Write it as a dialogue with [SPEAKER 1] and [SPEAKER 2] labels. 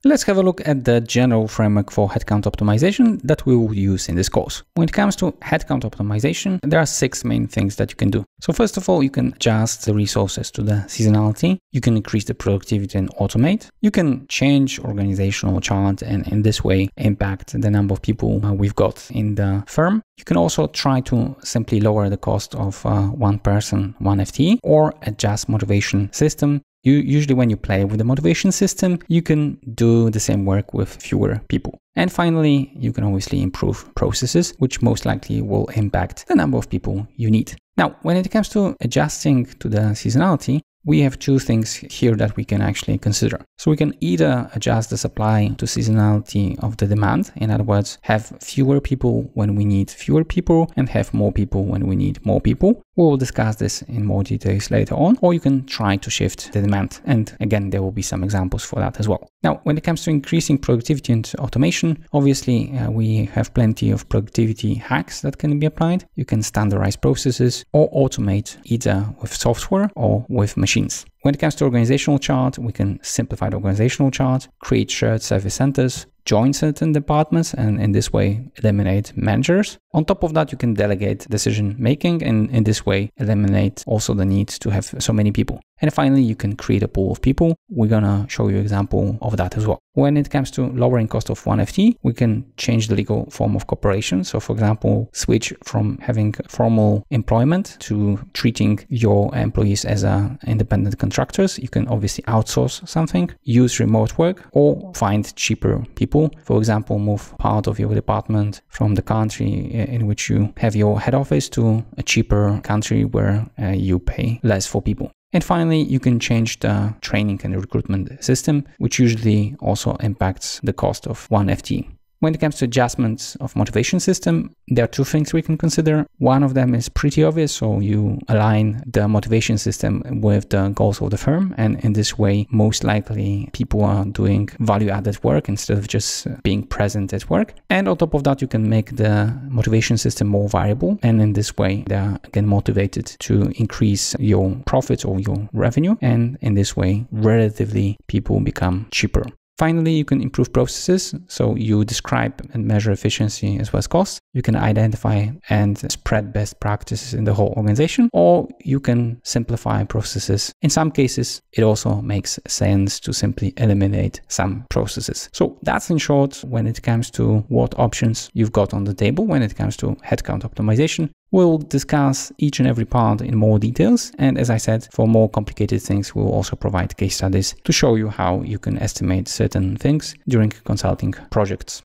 [SPEAKER 1] Let's have a look at the general framework for headcount optimization that we will use in this course. When it comes to headcount optimization, there are 6 main things that you can do. So first of all, you can adjust the resources to the seasonality. You can increase the productivity and automate. You can change organizational chart and in this way impact the number of people we've got in the firm. You can also try to simply lower the cost of one person, one FTE, or adjust motivation system. Usually when you play with the motivation system, you can do the same work with fewer people. And finally, you can obviously improve processes, which most likely will impact the number of people you need. Now, when it comes to adjusting to the seasonality, we have 2 things here that we can actually consider. So we can either adjust the supply to seasonality of the demand. In other words, have fewer people when we need fewer people and have more people when we need more people. We will discuss this in more details later on, or you can try to shift the demand. And again, there will be some examples for that as well. Now, when it comes to increasing productivity and automation, obviously we have plenty of productivity hacks that can be applied. You can standardize processes or automate either with software or with machines. When it comes to organizational chart, we can simplify the organizational chart, create shared service centers, join certain departments, and in this way eliminate managers. On top of that, you can delegate decision making and in this way eliminate also the need to have so many people. And finally, you can create a pool of people. We're gonna show you an example of that as well. When it comes to lowering cost of one FTE, we can change the legal form of cooperation. So for example, switch from having formal employment to treating your employees as independent contractors. You can obviously outsource something, use remote work, or find cheaper people. For example, move part of your department from the country in which you have your head office to a cheaper country where you pay less for people. And finally, you can change the training and recruitment system, which usually also impacts the cost of one FTE. When it comes to adjustments of motivation system, there are 2 things we can consider. One of them is pretty obvious. So you align the motivation system with the goals of the firm. And in this way, most likely people are doing value-added work instead of just being present at work. And on top of that, you can make the motivation system more variable. And in this way, they are again motivated to increase your profits or your revenue. And in this way, relatively people become cheaper. Finally, you can improve processes. So you describe and measure efficiency as well as cost. You can identify and spread best practices in the whole organization, or you can simplify processes. In some cases, it also makes sense to simply eliminate some processes. So that's in short when it comes to what options you've got on the table when it comes to headcount optimization. We'll discuss each and every part in more details. And as I said, for more complicated things, we'll also provide case studies to show you how you can estimate certain things during consulting projects.